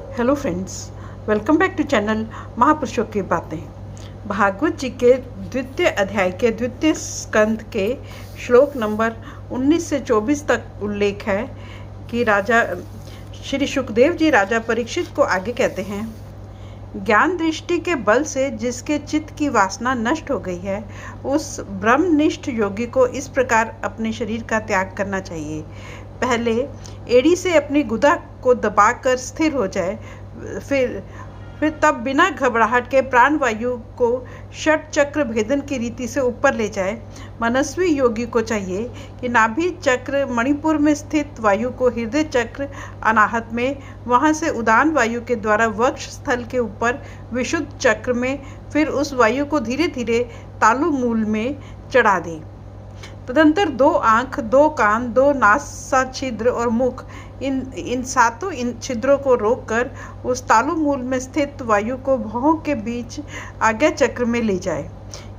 Hello friends, welcome back to channel महापुरुषों की बातें। भागवत जी के द्वितीय अध्याय के द्वितीय स्कंद के श्लोक नंबर 19 से 24 तक उल्लेख है कि राजा श्री सुखदेव जी राजा परीक्षित को आगे कहते हैं, ज्ञान दृष्टि के बल से जिसके चित्त की वासना नष्ट हो गई है, उस ब्रह्मनिष्ठ योगी को इस प्रकार अपने शरीर का त्याग करना चाहिए। पहले एड़ी से अपनी गुदा को दबाकर स्थिर हो जाए, फिर तब बिना घबराहट के प्राण वायु को षट चक्र भेदन की रीति से ऊपर ले जाए। मनस्वी योगी को चाहिए कि नाभि चक्र मणिपुर में स्थित वायु को हृदय चक्र अनाहत में, वहां से उदान वायु के द्वारा वक्ष स्थल के ऊपर विशुद्ध चक्र में, फिर उस वायु को धीरे धीरे तालु मूल में चढ़ा दे। तदंतर 2 आंख, 2 कान, 2 नासा छिद्र और मुख, इन सातों छिद्रों को रोककर उस तालु मूल में स्थित वायु को भौहों के बीच आज्ञा चक्र में ले जाए।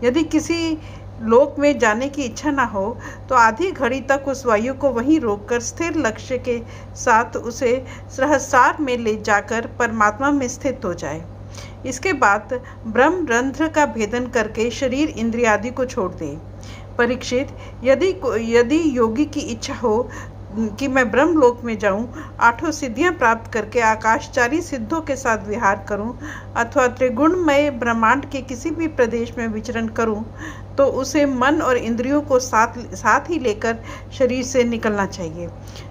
यदि किसी लोक में जाने की इच्छा न हो तो आधी घड़ी तक उस वायु को वहीं रोककर स्थिर लक्ष्य के साथ उसे सहस्रार में ले जाकर परमात्मा में स्थित हो जाए। इसके बाद ब्रह्म रंध्र का भेदन करके शरीर इंद्रियादि को छोड़ दे। परीक्षित, यदि योगी की इच्छा हो कि मैं ब्रह्मलोक में जाऊं, 8 सिद्धियां प्राप्त करके आकाशचारी सिद्धों के साथ विहार करूं अथवा त्रिगुणमय ब्रह्मांड के किसी भी प्रदेश में विचरण करूं, तो उसे मन और इंद्रियों को साथ ही लेकर शरीर से निकलना चाहिए।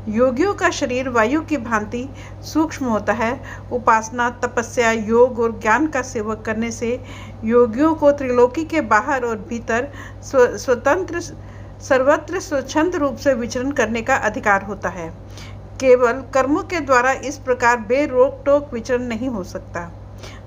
योगियों का शरीर वायु की भांति सूक्ष्म होता है। उपासना, तपस्या, योग और ज्ञान का सेवक करने से योगियों को त्रिलोकी के बाहर और भीतर स्वतंत्र सर्वत्र स्वच्छंद रूप से विचरण करने का अधिकार होता है। केवल कर्मों के द्वारा इस प्रकार बेरोक टोक विचरण नहीं हो सकता।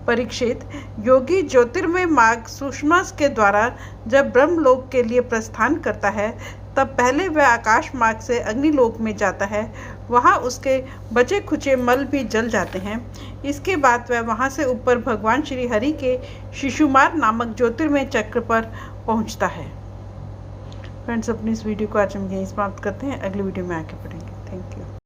परीक्षित, योगी ज्योतिर्मय मार्ग सुषमा के द्वारा जब ब्रह्मलोक के लिए प्रस्थान करता है, तब पहले वह आकाश मार्ग से अग्निलोक में जाता है। वहाँ उसके बचे खुचे मल भी जल जाते हैं। इसके बाद वह वहाँ से ऊपर भगवान श्री हरि के शिशुमार नामक ज्योतिर्मय चक्र पर पहुँचता है। फ्रेंड्स, अपनी इस वीडियो को आज हम यहीं समाप्त करते हैं। अगली वीडियो में आगे बढ़ेंगे। Thank you.